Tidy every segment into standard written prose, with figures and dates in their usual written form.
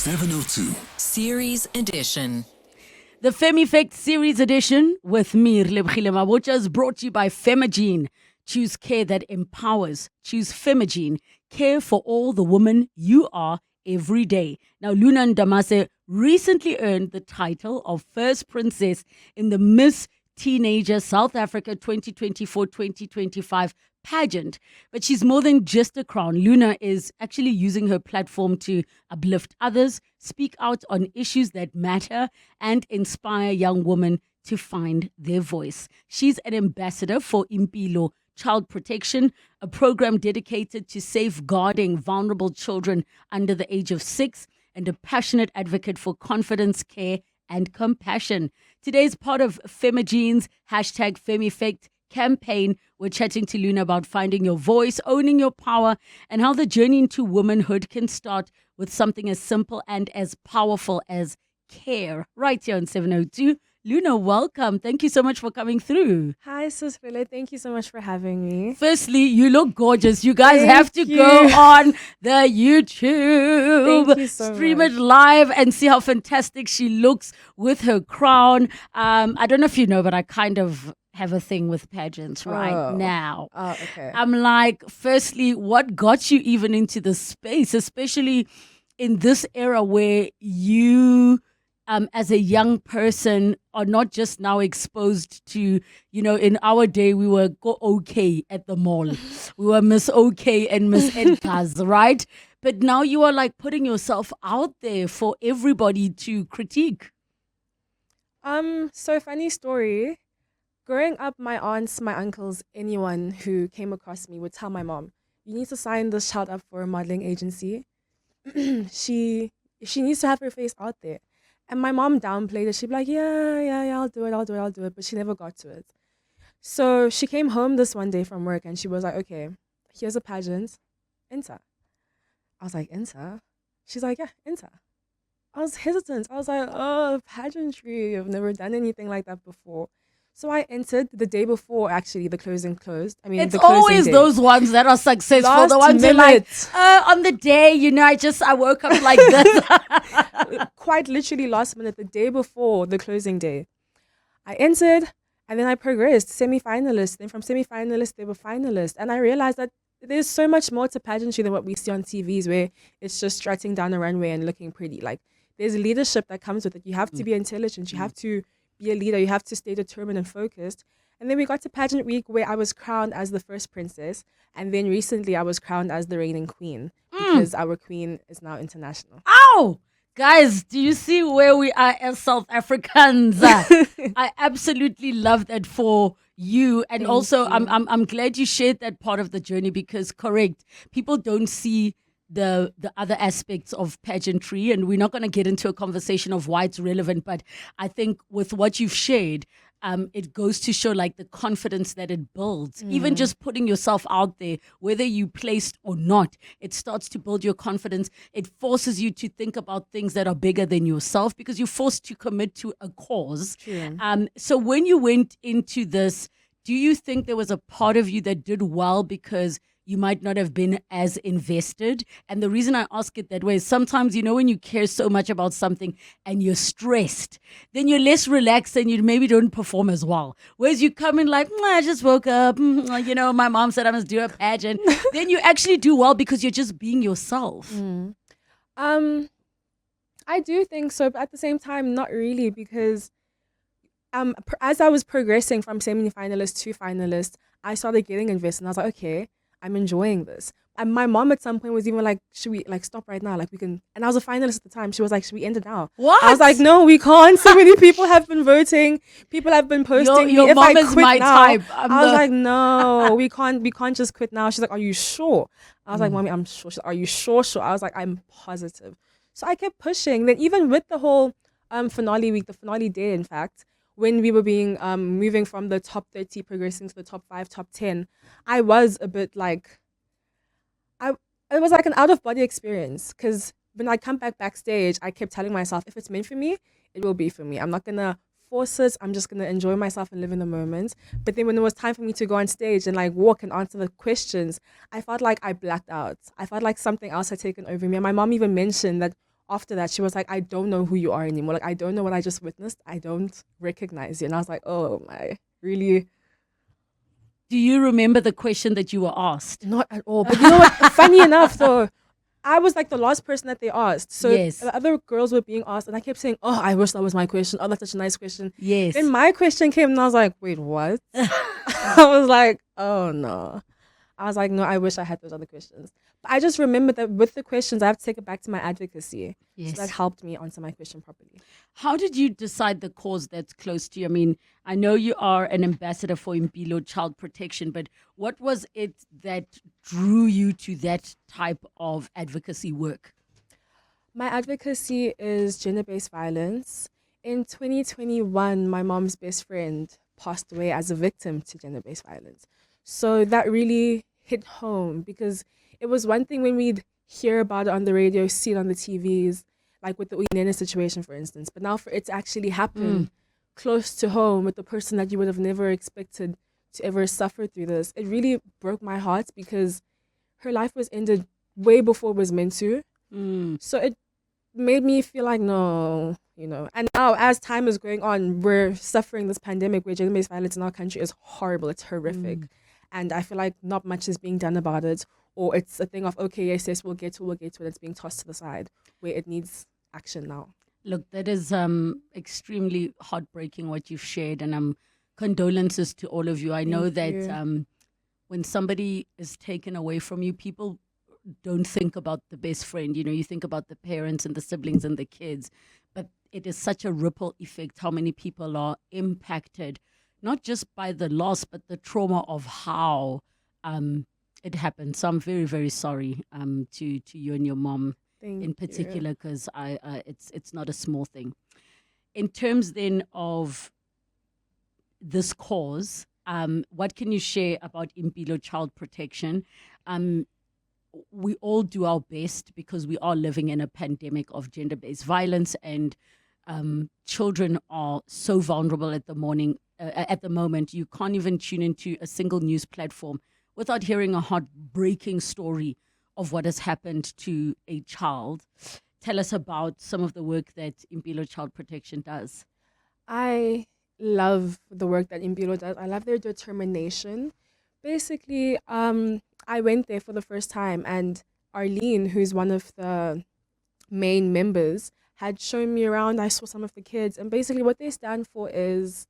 702. Series Edition. The Femme Effect Series Edition with me, Relebogile Mabotja, is brought to you by Femagene. Choose care that empowers. Choose Femagene. Care for all the woman you are every day. Now, Luna Ndamase recently earned the title of First Princess in the Miss Teenager South Africa 2024-2025 pageant. But she's more than just a crown. Luna is actually using her platform to uplift others, speak out on issues that matter, and inspire young women to find their voice. She's an ambassador for Impilo Child Protection, a program dedicated to safeguarding vulnerable children under the age of 6, and a passionate advocate for confidence, care, and compassion. Today's part of Femagene's #FemEffect campaign. We're chatting to Luna about finding your voice, owning your power, and how the journey into womanhood can start with something as simple and as powerful as care. Right here on 702. Luna, welcome. Thank you so much for coming through. Hi, Sis Rele. Thank you so much for having me. Firstly, you look gorgeous. You guys Thank have to you. go on the YouTube. Thank you so Stream much. it live and see how fantastic she looks with her crown. I don't know if you know, but I kind of have a thing with pageants right now. Oh, okay. I'm like, firstly, what got you even into the space, especially in this era where you, as a young person, are not just now exposed to, in our day, we were okay at the mall. We were Miss OK and Miss Edgar's, right? But now you are like putting yourself out there for everybody to critique. So funny story. Growing up, my aunts, my uncles, anyone who came across me would tell my mom, you need to sign this child up for a modeling agency. She needs to have her face out there. And my mom downplayed it. She'd be like, yeah, I'll do it. But she never got to it. So she came home this one day from work and she was like, okay, here's a pageant. Enter. I was like, enter? She's like, yeah, enter. I was hesitant. I was like, oh, pageantry. I've never done anything like that before. So I entered the day before, actually, the closing closed. It's the closing always day. those ones that are successful. Last The ones who are like, minute. on the day, I woke up like this. Quite literally last minute, the day before the closing day. I entered and then I progressed, semi-finalist. Then from semi-finalist, they were finalists. And I realized that there's so much more to pageantry than what we see on TVs where it's just strutting down a runway and looking pretty. Like, there's leadership that comes with it. You have to be intelligent. You have to be a leader. You have to stay determined and focused. And then we got to pageant week where I was crowned as the first princess. And then recently I was crowned as the reigning queen because our queen is now international. Ow! Guys, do you see where we are as South Africans? I absolutely love that for you. And Thank also, you. I'm glad you shared that part of the journey because, correct, people don't see the other aspects of pageantry, and we're not going to get into a conversation of why it's relevant, but I think with what you've shared, it goes to show like the confidence that it builds. Even just putting yourself out there, whether you placed or not, it starts to build your confidence. It forces you to think about things that are bigger than yourself because you're forced to commit to a cause. True. So when you went into this, do you think there was a part of you that did well because you might not have been as invested? And the reason I ask it that way is sometimes, when you care so much about something and you're stressed, then you're less relaxed and you maybe don't perform as well. Whereas you come in like, I just woke up, my mom said I must do a pageant. Then you actually do well because you're just being yourself. I do think so, but at the same time, not really, because as I was progressing from semi-finalist to finalist, I started getting invested. And I was like, okay, I'm enjoying this. And my mom at some point was even like, should we like stop right now? Like we can. And I was a finalist at the time. She was like, should we end it now? What? I was like, no, we can't. So many people have been voting. People have been posting. Your me. If mom I is quit my now, type. I was like, no, we can't just quit now. She's like, are you sure? I was like, mommy, I'm sure. She's like, are you sure? Sure. I was like, I'm positive. So I kept pushing. Then even with the whole finale week, the finale day, in fact, when we were being moving from the top 30 progressing to the top 5, top 10, I was a bit like, it was like an out of body experience because when I come backstage, I kept telling myself, if it's meant for me, it will be for me. I'm not gonna force it. I'm just gonna enjoy myself and live in the moment. But then when it was time for me to go on stage and like walk and answer the questions, I felt like I blacked out. I felt like something else had taken over me. And my mom even mentioned that after that, she was like, I don't know who you are anymore. Like, I don't know what I just witnessed. I don't recognize you. And I was like, oh my, really? Do you remember the question that you were asked? Not at all. But you know what? Funny enough, though, I was like the last person that they asked. So Yes. the other girls were being asked, and I kept saying, oh, I wish that was my question. Oh, that's such a nice question. Yes. Then my question came, and I was like, wait, what? I was like, oh no. I was like, no, I wish I had those other questions. But I just remembered that with the questions, I have to take it back to my advocacy. Yes. So that helped me answer my question properly. How did you decide the cause that's close to you? I mean, I know you are an ambassador for Impilo Child Protection, but what was it that drew you to that type of advocacy work? My advocacy is gender-based violence. In 2021, my mom's best friend passed away as a victim to gender-based violence. So that really hit home because it was one thing when we'd hear about it on the radio, see it on the TVs, like with the Uyinene situation, for instance. But now for it to actually happen close to home with the person that you would have never expected to ever suffer through this, it really broke my heart because her life was ended way before it was meant to. So it made me feel like, no, and now as time is going on, we're suffering this pandemic where gender-based violence in our country is horrible. It's horrific. And I feel like not much is being done about it, or it's a thing of, okay, yes, we'll get to it. It's being tossed to the side where it needs action now. Look, that is extremely heartbreaking what you've shared, and condolences to all of you. I know that when somebody is taken away from you, people don't think about the best friend. You think about the parents and the siblings and the kids, but it is such a ripple effect how many people are impacted, not just by the loss, but the trauma of how it happened. So I'm very, very sorry to you and your mom in particular, because it's not a small thing. In terms then of this cause, what can you share about Impilo Child Protection? We all do our best because we are living in a pandemic of gender-based violence, and children are so vulnerable at the moment. You can't even tune into a single news platform without hearing a heartbreaking story of what has happened to a child. Tell us about some of the work that Impilo Child Protection does. I love the work that Impilo does. I love their determination. Basically, I went there for the first time, and Arlene, who's one of the main members, had shown me around. I saw some of the kids, and basically what they stand for is,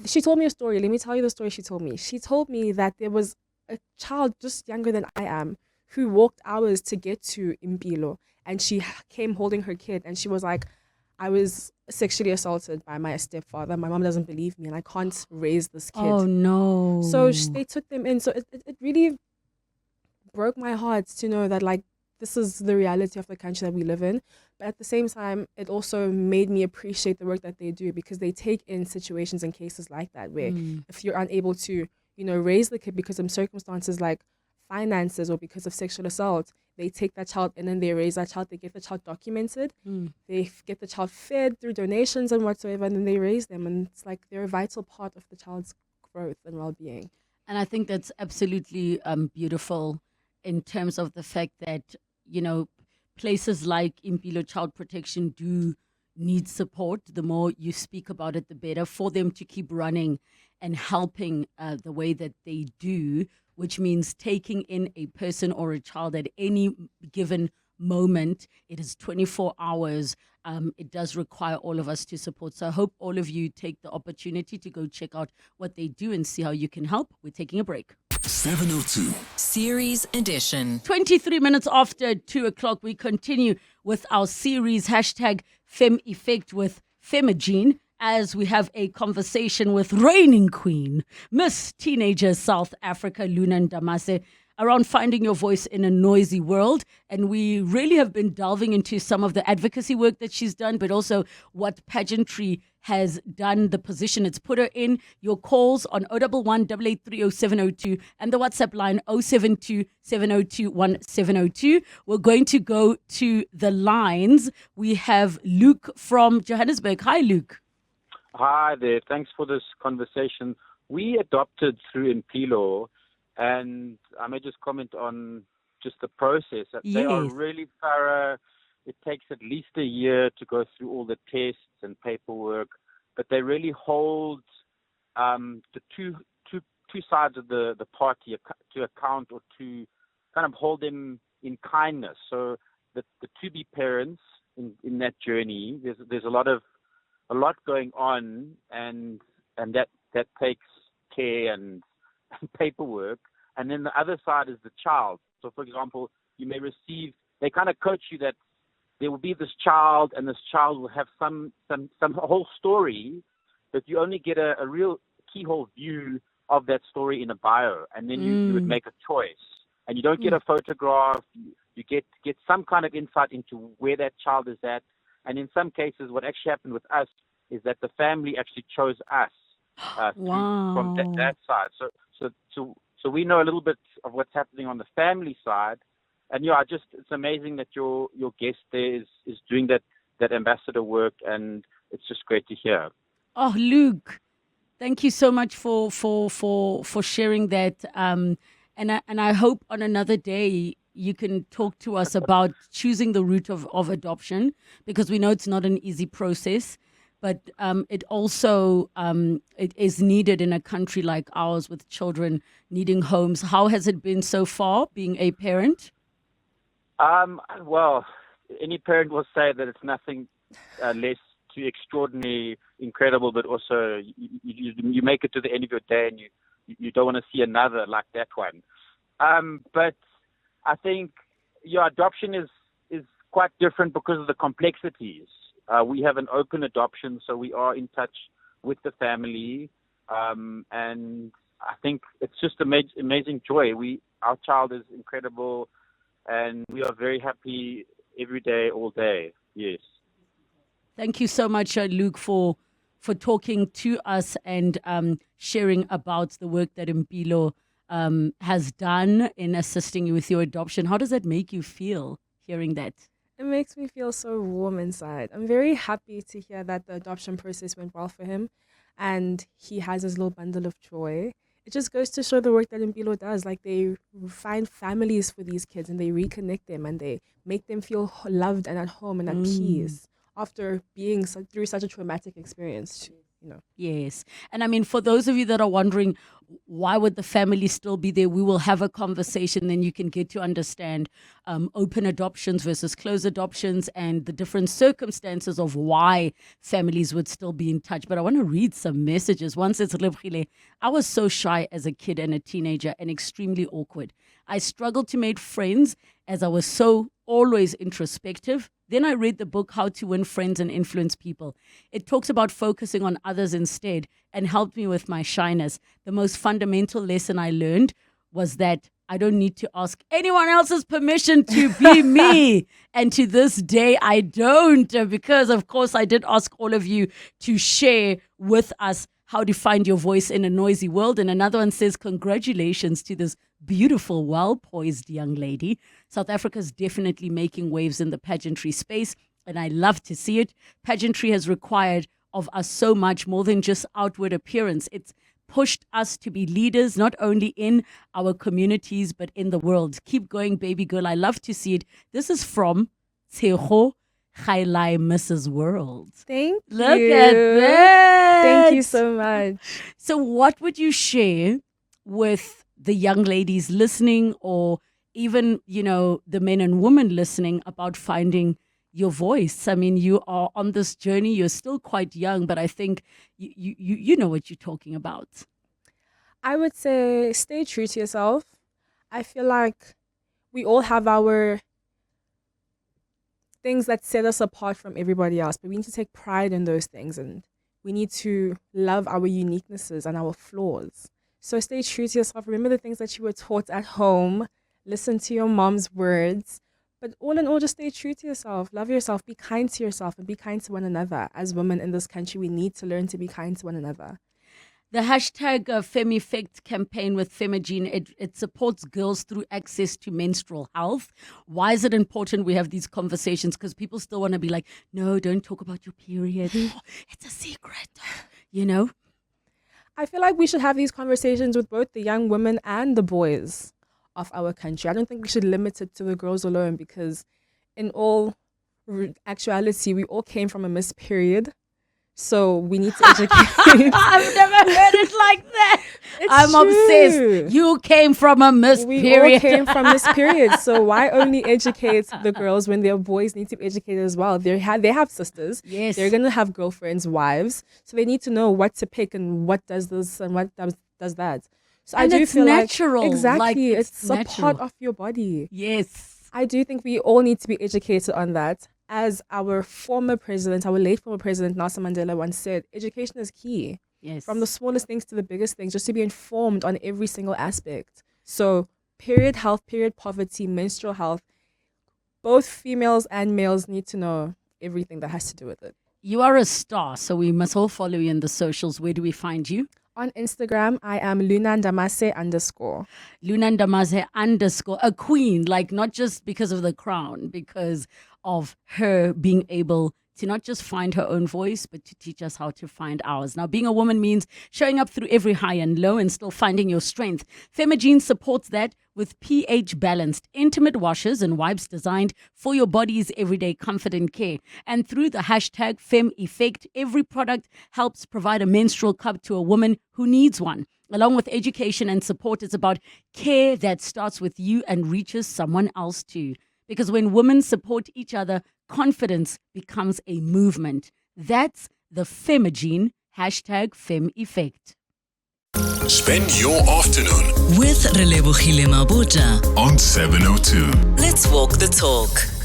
she told me a story. Let me tell you the story she told me. She told me that there was a child just younger than I am who walked hours to get to Impilo, and she came holding her kid, and she was like, I was sexually assaulted by my stepfather. My mom doesn't believe me, and I can't raise this kid. Oh, no. So they took them in. So it really broke my heart to know that, like, this is the reality of the country that we live in. But at the same time, it also made me appreciate the work that they do, because they take in situations and cases like that where if you're unable to, raise the kid because of circumstances like finances or because of sexual assault, they take that child and then they raise that child. They get the child documented. They get the child fed through donations and whatsoever, and then they raise them. And it's like they're a vital part of the child's growth and well-being. And I think that's absolutely beautiful in terms of the fact that, places like Impilo Child Protection do need support. The more you speak about it, the better for them to keep running and helping the way that they do, which means taking in a person or a child at any given moment. It is 24 hours. It does require all of us to support. So I hope all of you take the opportunity to go check out what they do and see how you can help. We're taking a break. 702 Series Edition. 23 minutes after 2 o'clock, we continue with our series #FemEffect with Femagene, as we have a conversation with reigning queen, Miss Teenager South Africa, Luna Ndamase, around finding your voice in a noisy world. And we really have been delving into some of the advocacy work that she's done, but also what pageantry has done, the position it's put her in. Your calls on 011 8830702 and the WhatsApp line 072 702 1702. We're going to go to the lines. We have Luke from Johannesburg. Hi, Luke. Hi there. Thanks for this conversation. We adopted through Impilo, and I may just comment on just the process. They are Yes. really thorough. it takes at least a year to go through all the tests and paperwork, but they really hold the two sides of the party to account, or to kind of hold them in kindness. So the to-be parents in that journey, there's a lot going on, and that takes care and paperwork. And then the other side is the child. So, for example, they kind of coach you that there will be this child, and this child will have some whole story, but you only get a real keyhole view of that story in a bio, and then you would make a choice. And you don't get a photograph. You get some kind of insight into where that child is at. And in some cases, what actually happened with us is that the family actually chose us from that side. So we know a little bit of what's happening on the family side. And it's amazing that your guest there is doing that ambassador work, and it's just great to hear. Oh, Luke, thank you so much for sharing that. And I hope on another day you can talk to us about choosing the route of adoption, because we know it's not an easy process, but it also it is needed in a country like ours with children needing homes. How has it been so far being a parent? Well, any parent will say that it's nothing less too extraordinary, incredible, but also you make it to the end of your day, and you don't want to see another like that one. But I think your adoption is quite different because of the complexities. We have an open adoption, so we are in touch with the family, and I think it's just amazing joy. Our child is incredible, and we are very happy every day, all day. Yes. Thank you so much, Luke, for talking to us and sharing about the work that Impilo has done in assisting you with your adoption. How does that make you feel, hearing that? It makes me feel so warm inside. I'm very happy to hear that the adoption process went well for him, and he has his little bundle of joy. It just goes to show the work that Impilo does. Like, they find families for these kids, and they reconnect them, and they make them feel loved and at home and at peace after being through such a traumatic experience. Yes. And I mean, for those of you that are wondering, why would the family still be there? We will have a conversation, then you can get to understand open adoptions versus closed adoptions and the different circumstances of why families would still be in touch. But I want to read some messages. One says, Relebogile, I was so shy as a kid and a teenager and extremely awkward. I struggled to make friends as I was so always introspective. Then I read the book, How to Win Friends and Influence People. It talks about focusing on others instead and helped me with my shyness. The most fundamental lesson I learned was that I don't need to ask anyone else's permission to be me. And to this day, I don't, because of course I did ask all of you to share with us how to find your voice in a noisy world. And another one says, congratulations to this beautiful, well-poised young lady. South Africa's definitely making waves in the pageantry space, and I love to see it. Pageantry has required of us so much more than just outward appearance. It's pushed us to be leaders, not only in our communities, but in the world. Keep going, baby girl. I love to see it. This is from Tshego Khailai, Mrs. World. Thank you. Look at that. Thank you so much. So what would you share with the young ladies listening, or even, the men and women listening, about finding your voice? I mean, you are on this journey. You're still quite young, but I think you know what you're talking about. I would say stay true to yourself. I feel like we all have our things that set us apart from everybody else, but we need to take pride in those things, and we need to love our uniquenesses and our flaws. So stay true to yourself. Remember the things that you were taught at home. Listen to your mom's words. But all in all, just stay true to yourself. Love yourself. Be kind to yourself and be kind to one another. As women in this country, we need to learn to be kind to one another. The hashtag FemEffect campaign with Femagene, it supports girls through access to menstrual health. Why is it important we have these conversations? Because people still want to be like, no, don't talk about your period. Oh, it's a secret, I feel like we should have these conversations with both the young women and the boys of our country. I don't think we should limit it to the girls alone, because in all actuality, we all came from a missed period. So we need to educate. I've never heard it like that. I'm true. obsessed. You came from a missed We period. all came from this period. So why only educate the girls when their boys need to be educated as well? They have sisters. Yes. They're going to have girlfriends, wives. So they need to know what to pick and what does this and what does that. So And I do it's feel natural. like, exactly. Like, it's a natural. part of your body. Yes. I do think we all need to be educated on that. As our late former president, Nelson Mandela once said, education is key. Yes. From the smallest things to the biggest things, just to be informed on every single aspect. So, period health, period poverty, menstrual health, both females and males need to know everything that has to do with it. You are a star, so we must all follow you in the socials. Where do we find you? On Instagram, I am Luna Ndamase _ Luna Ndamase _ a queen, like not just because of the crown, because of her being able to not just find her own voice, but to teach us how to find ours. Now, being a woman means showing up through every high and low and still finding your strength. Femagene supports that with pH-balanced, intimate washes and wipes designed for your body's everyday comfort and care. And through the hashtag #FemEffect, every product helps provide a menstrual cup to a woman who needs one. Along with education and support, it's about care that starts with you and reaches someone else too. Because when women support each other, confidence becomes a movement. That's the Femagene #FemEffect. Spend your afternoon with Relebogile Mabotja on 702. Let's walk the talk.